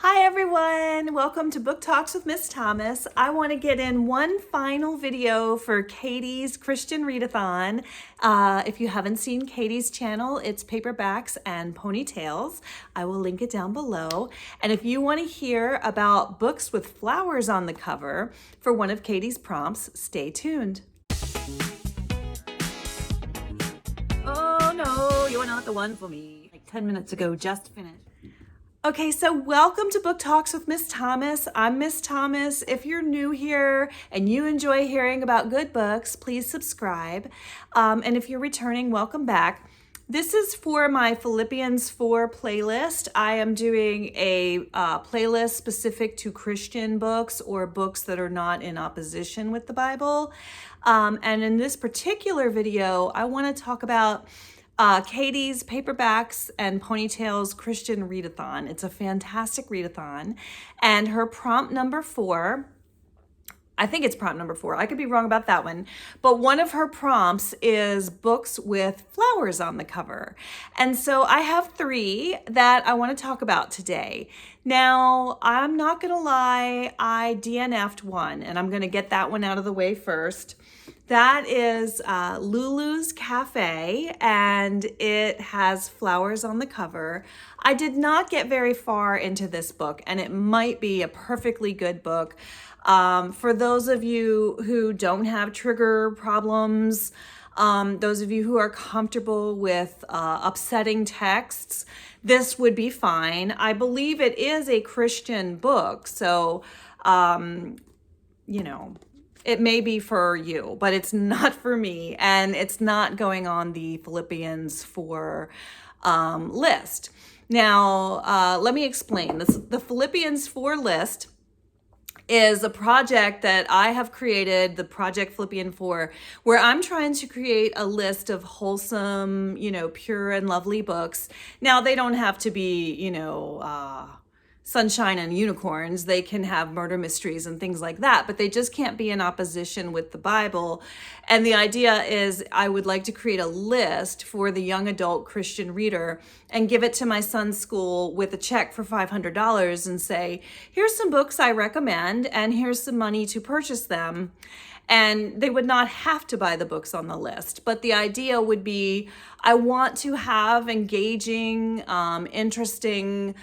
Hi everyone, welcome to Book Talks with Miss Thomas. I want to get in one final video for Katie's Christian Readathon. If you haven't seen Katie's channel, it's paperbacks and ponytails. I will link it down below. And if you want to hear about books with flowers on the cover for one of Katie's prompts, stay tuned. Oh no, you are not the one for me. Like 10 minutes ago, just finished. Okay, so welcome to Book Talks with Miss Thomas. I'm Miss Thomas. If you're new here and you enjoy hearing about good books, please subscribe. And if you're returning, welcome back. This is for my Philippians 4 playlist. I am doing a playlist specific to Christian books or books that are not in opposition with the Bible. And in this particular video, I want to talk about Katie's Paperbacks and Ponytails Christian Readathon. It's a fantastic readathon. And her prompt number 4, I think it's prompt number 4. I could be wrong about that one. But one of her prompts is books with flowers on the cover. And so I have 3 that I want to talk about today. Now, I'm not going to lie, I DNF'd one, and I'm going to get that one out of the way first. That is Lulu's Cafe, and it has flowers on the cover. I did not get very far into this book, and it might be a perfectly good book. For those of you who don't have trigger problems, those of you who are comfortable with upsetting texts, this would be fine. I believe it is a Christian book, so, you know, it may be for you, but it's not for me, and it's not going on the Philippians 4 list. Now, let me explain. The Philippians 4 list is a project that I have created, the Project Philippian 4, where I'm trying to create a list of wholesome, pure and lovely books. Now, they don't have to be, sunshine and unicorns. They can have murder mysteries and things like that, but they just can't be in opposition with the Bible. And the idea is I would like to create a list for the young adult Christian reader and give it to my son's school with a check for $500 and say, here's some books I recommend and here's some money to purchase them. And they would not have to buy the books on the list. But the idea would be, I want to have engaging, interesting,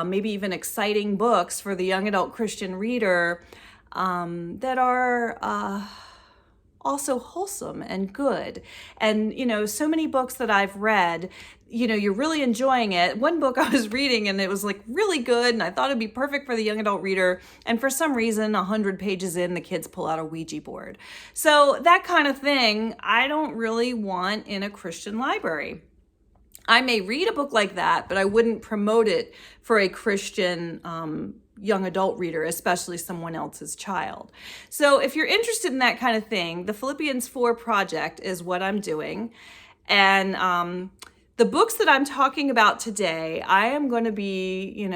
maybe even exciting books for the young adult Christian reader that are also wholesome and good. And, so many books that I've read, you're really enjoying it. One book I was reading and it was like really good and I thought it'd be perfect for the young adult reader. And for some reason, 100 pages in, the kids pull out a Ouija board. So that kind of thing, I don't really want in a Christian library. I may read a book like that, but I wouldn't promote it for a Christian young adult reader, especially someone else's child. So if you're interested in that kind of thing, the Philippians 4 project is what I'm doing. And the books that I'm talking about today, I am going to be,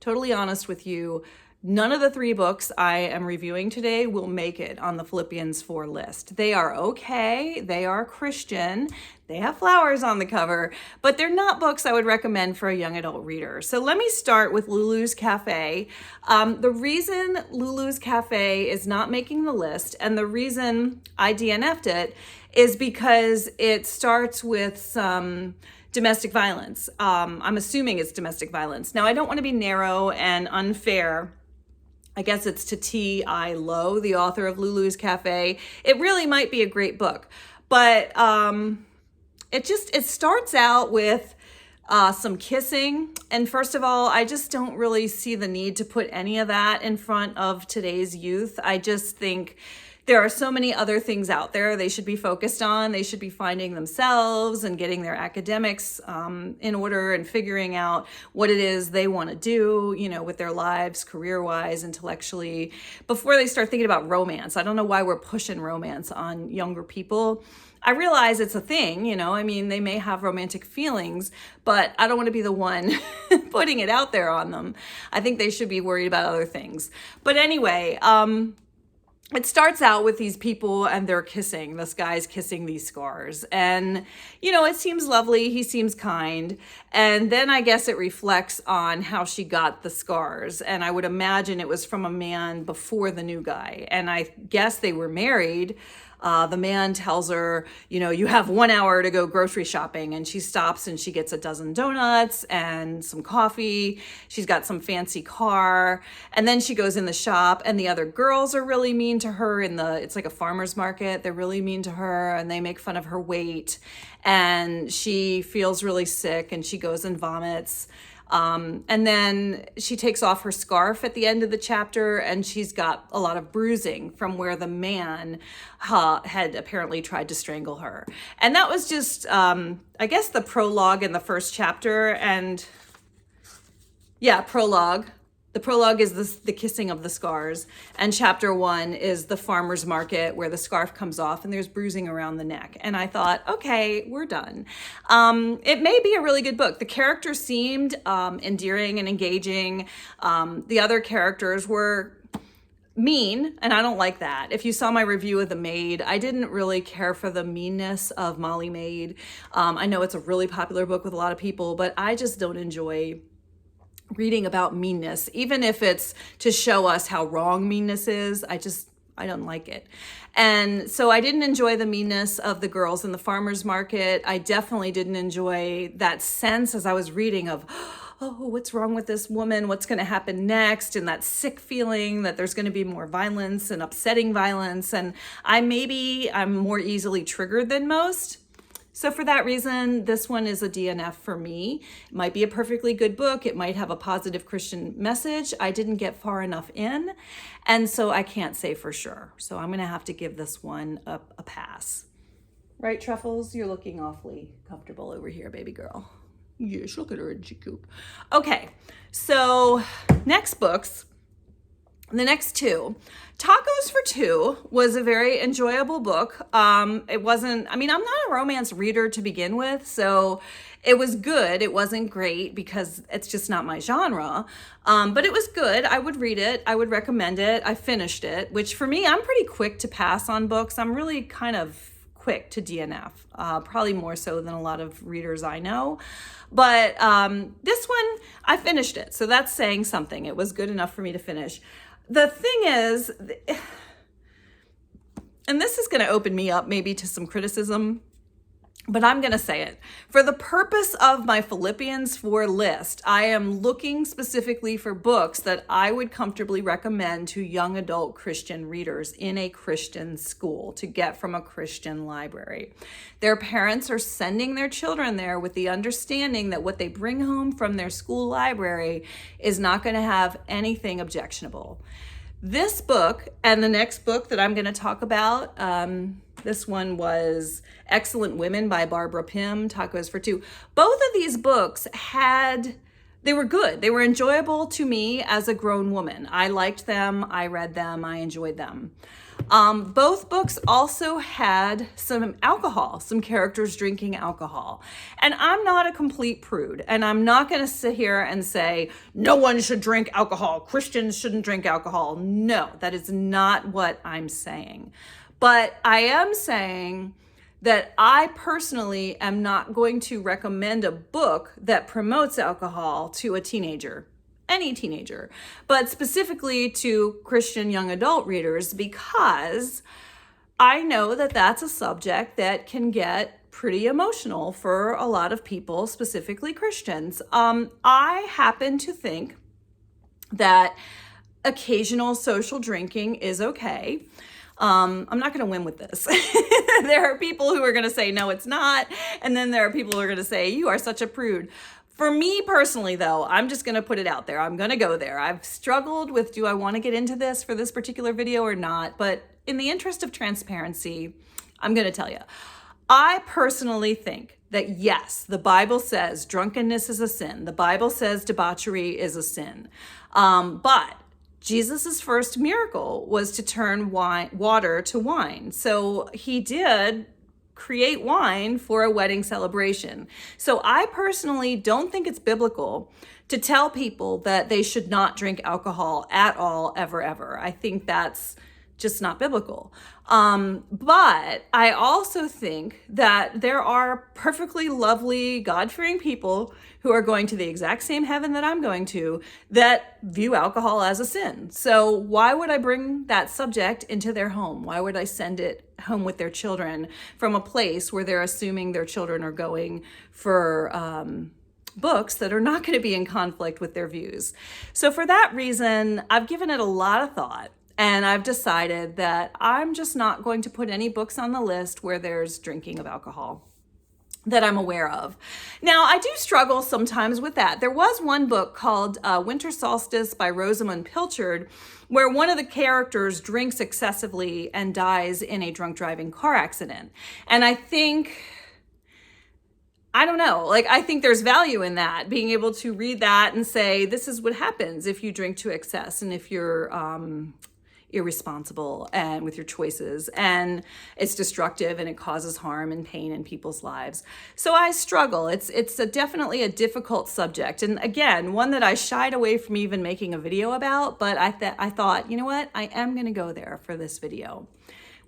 totally honest with you. None of the 3 books I am reviewing today will make it on the Philippians 4 list. They are okay. They are Christian. They have flowers on the cover, but they're not books I would recommend for a young adult reader. So let me start with Lulu's Cafe. The reason Lulu's Cafe is not making the list and the reason I DNF'd it is because it starts with some domestic violence. I'm assuming it's domestic violence. Now, I don't want to be narrow and unfair. I guess it's to T.I. Lowe, the author of Lulu's Cafe. It really might be a great book, but it starts out with some kissing. And first of all, I just don't really see the need to put any of that in front of today's youth. I just think there are so many other things out there they should be focused on. They should be finding themselves and getting their academics in order and figuring out what it is they want to do, with their lives, career-wise, intellectually, before they start thinking about romance. I don't know why we're pushing romance on younger people. I realize it's a thing, they may have romantic feelings, but I don't want to be the one putting it out there on them. I think they should be worried about other things. But anyway, it starts out with these people and they're kissing. This guy's kissing these scars. And, it seems lovely. He seems kind. And then I guess it reflects on how she got the scars. And I would imagine it was from a man before the new guy. And I guess they were married. The man tells her, you have 1 hour to go grocery shopping. And she stops and she gets a dozen donuts and some coffee. She's got some fancy car. And then she goes in the shop and the other girls are really mean to her it's like a farmer's market. They're really mean to her and they make fun of her weight. And she feels really sick and she goes and vomits. And then she takes off her scarf at the end of the chapter and she's got a lot of bruising from where the man had apparently tried to strangle her. And that was just, I guess, the prologue in the first chapter. And yeah, prologue. The prologue is the kissing of the scars. And chapter 1 is the farmer's market where the scarf comes off and there's bruising around the neck. And I thought, okay, we're done. It may be a really good book. The characters seemed endearing and engaging. The other characters were mean, and I don't like that. If you saw my review of The Maid, I didn't really care for the meanness of Molly Maid. I know it's a really popular book with a lot of people, but I just don't enjoy reading about meanness, even if it's to show us how wrong meanness is. I don't like it. And so I didn't enjoy the meanness of the girls in the farmer's market. I definitely didn't enjoy that sense as I was reading of, oh, what's wrong with this woman? What's going to happen next? And that sick feeling that there's going to be more violence and upsetting violence. And I'm more easily triggered than most. So for that reason, this one is a DNF for me. It might be a perfectly good book. It might have a positive Christian message. I didn't get far enough in, and so I can't say for sure. So I'm going to have to give this one a pass. Right, Truffles? You're looking awfully comfortable over here, baby girl. Yes, look at her in coop. Okay, so next books. The next two. Tacos for Two was a very enjoyable book. I'm not a romance reader to begin with, so it was good. It wasn't great because it's just not my genre, but it was good. I would read it. I would recommend it. I finished it, which for me, I'm pretty quick to pass on books. I'm really kind of quick to DNF, probably more so than a lot of readers I know. But this one, I finished it, so that's saying something. It was good enough for me to finish. The thing is, and this is going to open me up maybe to some criticism, but I'm going to say it. For the purpose of my Philippians 4 list, I am looking specifically for books that I would comfortably recommend to young adult Christian readers in a Christian school to get from a Christian library. Their parents are sending their children there with the understanding that what they bring home from their school library is not going to have anything objectionable. This book and the next book that I'm going to talk about, this one was Excellent Women by Barbara Pym, Tacos for Two. Both of these books they were good. They were enjoyable to me as a grown woman. I liked them. I read them. I enjoyed them. Both books also had some alcohol, some characters drinking alcohol. And I'm not a complete prude, and I'm not going to sit here and say, no one should drink alcohol. Christians shouldn't drink alcohol. No, that is not what I'm saying. But I am saying that I personally am not going to recommend a book that promotes alcohol to a teenager. Any teenager, but specifically to Christian young adult readers, because I know that that's a subject that can get pretty emotional for a lot of people, specifically Christians. I happen to think that occasional social drinking is okay. I'm not going to win with this. There are people who are going to say, no, it's not. And then there are people who are going to say, you are such a prude. For me personally, though, I'm just going to put it out there. I'm going to go there. I've struggled with, do I want to get into this for this particular video or not? But in the interest of transparency, I'm going to tell you. I personally think that yes, the Bible says drunkenness is a sin. The Bible says debauchery is a sin. But Jesus's first miracle was to turn water to wine. So he did create wine for a wedding celebration. So I personally don't think it's biblical to tell people that they should not drink alcohol at all, ever. I think that's just not biblical. But I also think that there are perfectly lovely, God-fearing people who are going to the exact same heaven that I'm going to that view alcohol as a sin. So why would I bring that subject into their home? Why would I send it home with their children from a place where they're assuming their children are going for books that are not going to be in conflict with their views? So for that reason, I've given it a lot of thought. And I've decided that I'm just not going to put any books on the list where there's drinking of alcohol that I'm aware of. Now, I do struggle sometimes with that. There was one book called Winter Solstice by Rosamund Pilchard, where one of the characters drinks excessively and dies in a drunk driving car accident. And I think, I don't know, like I think there's value in that, being able to read that and say, this is what happens if you drink to excess and if you're irresponsible and with your choices, and it's destructive and it causes harm and pain in people's lives. So I struggle. It's definitely a difficult subject, and again, one that I shied away from even making a video about, but I thought, you know what, I am going to go there for this video.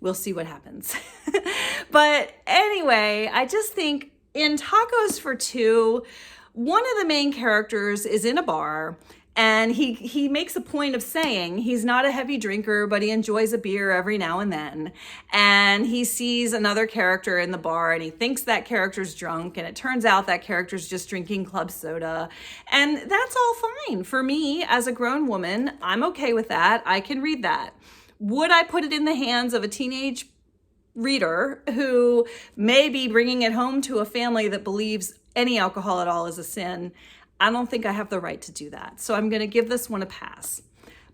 We'll see what happens. But anyway, I just think in Tacos for Two, one of the main characters is in a bar. And he makes a point of saying he's not a heavy drinker, but he enjoys a beer every now and then. And he sees another character in the bar and he thinks that character's drunk. And it turns out that character's just drinking club soda. And that's all fine. For me, as a grown woman, I'm okay with that. I can read that. Would I put it in the hands of a teenage reader who may be bringing it home to a family that believes any alcohol at all is a sin? I don't think I have the right to do that. So I'm going to give this one a pass.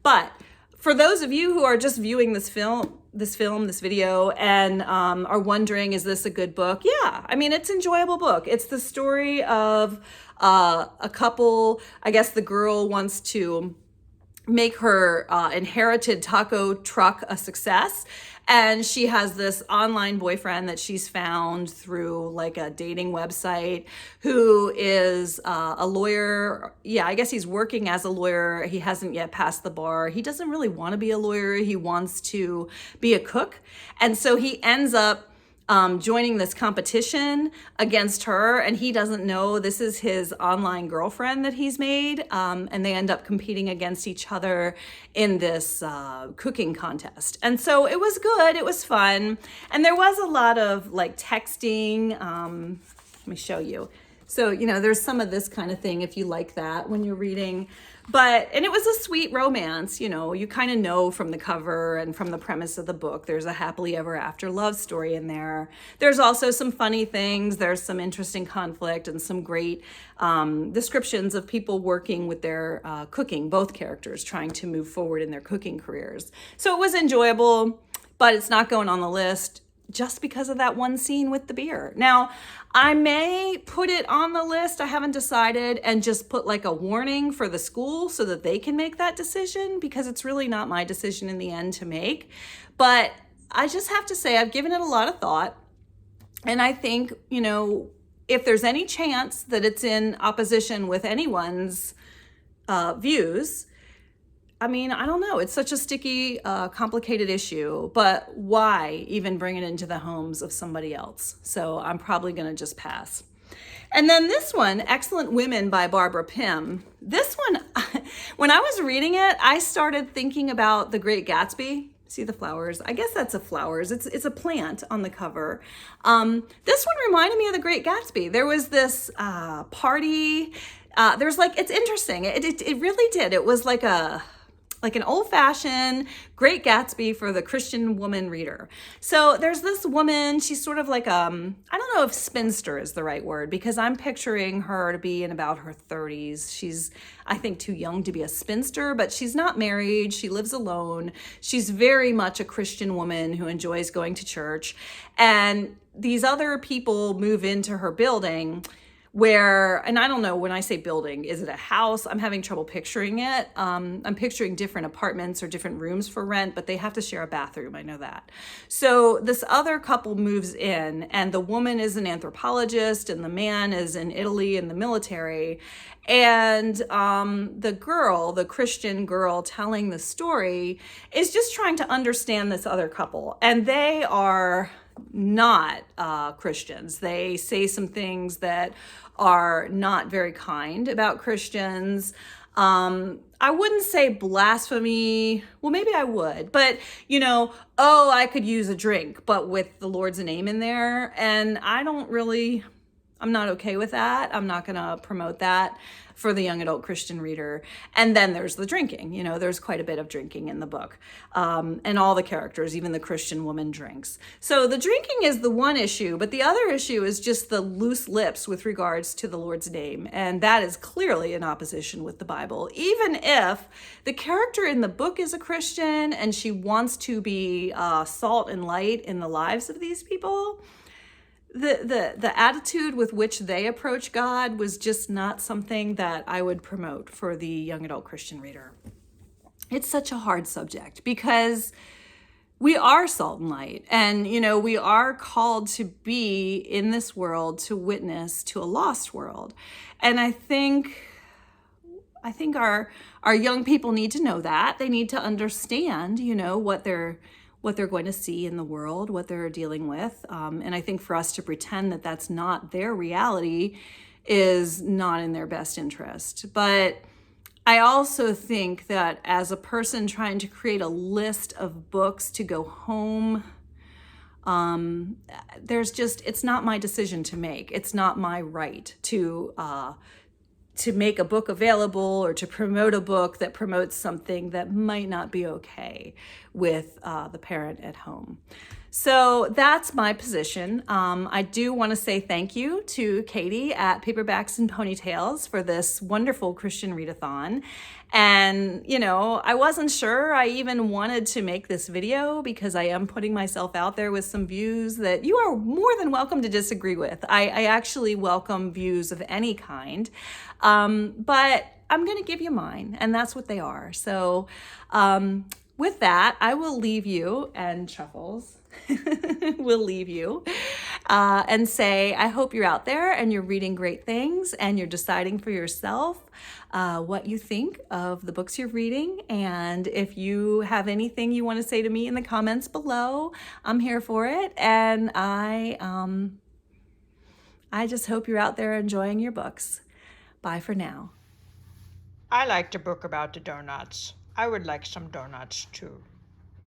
But for those of you who are just viewing this video, and are wondering, is this a good book? Yeah, I mean, it's an enjoyable book. It's the story of a couple. I guess the girl wants to make her inherited taco truck a success. And she has this online boyfriend that she's found through like a dating website who is a lawyer. Yeah, I guess he's working as a lawyer. He hasn't yet passed the bar. He doesn't really want to be a lawyer. He wants to be a cook. And so he ends up joining this competition against her, and he doesn't know this is his online girlfriend that he's made, and they end up competing against each other in this cooking contest. And so it was good, it was fun, and there was a lot of like texting. Let me show you. So, you know, there's some of this kind of thing if you like that when you're reading. And it was a sweet romance, you know, you kind of know from the cover and from the premise of the book, there's a happily ever after love story in there. There's also some funny things. There's some interesting conflict and some great descriptions of people working with their cooking, both characters trying to move forward in their cooking careers. So it was enjoyable, but it's not going on the list just because of that one scene with the beer. Now, I may put it on the list, I haven't decided, and just put like a warning for the school so that they can make that decision, because it's really not my decision in the end to make. But I just have to say, I've given it a lot of thought. And I think, you know, if there's any chance that it's in opposition with anyone's views, I mean, I don't know. It's such a sticky, complicated issue, but why even bring it into the homes of somebody else? So I'm probably going to just pass. And then this one, Excellent Women by Barbara Pym. This one, when I was reading it, I started thinking about The Great Gatsby. See the flowers? I guess that's a flowers. It's a plant on the cover. This one reminded me of The Great Gatsby. There was this party. There's like, it's interesting. It really did. It was like an old-fashioned Great Gatsby for the Christian woman reader. So there's this woman, she's sort of like, I don't know if spinster is the right word, because I'm picturing her to be in about her 30s. She's, I think, too young to be a spinster, but she's not married. She lives alone. She's very much a Christian woman who enjoys going to church. And these other people move into her building. where, and I don't know, when I say building, is it a house? I'm having trouble picturing it. I'm picturing different apartments or different rooms for rent, but they have to share a bathroom. I know that. So this other couple moves in, and the woman is an anthropologist and the man is in Italy in the military. And the girl, the Christian girl telling the story, is just trying to understand this other couple. And they are not Christians. They say some things that are not very kind about Christians. I wouldn't say blasphemy. Well, maybe I would, but oh, I could use a drink, but with the Lord's name in there. And I'm not okay with that. I'm not going to promote that for the young adult Christian reader. And then there's the drinking. There's quite a bit of drinking in the book. And all the characters, even the Christian woman drinks. So the drinking is the one issue, but the other issue is just the loose lips with regards to the Lord's name. And that is clearly in opposition with the Bible. Even if the character in the book is a Christian and she wants to be salt and light in the lives of these people, the attitude with which they approach God was just not something that I would promote for the young adult Christian reader. It's such a hard subject because we are salt and light, and we are called to be in this world to witness to a lost world. And I think our young people need to know that. They need to understand, what they're going to see in the world, what they're dealing with. And I think for us to pretend that that's not their reality is not in their best interest. But I also think that as a person trying to create a list of books to go home, it's not my decision to make. It's not my right to make a book available or to promote a book that promotes something that might not be okay with the parent at home. So that's my position. I do want to say thank you to Katie at Paperbacks and Ponytails for this wonderful Christian readathon. And, I wasn't sure I even wanted to make this video because I am putting myself out there with some views that you are more than welcome to disagree with. I actually welcome views of any kind, but I'm going to give you mine, and that's what they are. So with that, I will leave you, and Truffles will leave you and say, I hope you're out there and you're reading great things and you're deciding for yourself what you think of the books you're reading. And if you have anything you want to say to me in the comments below, I'm here for it. And I just hope you're out there enjoying your books. Bye for now. I liked the book about the donuts. I would like some donuts too.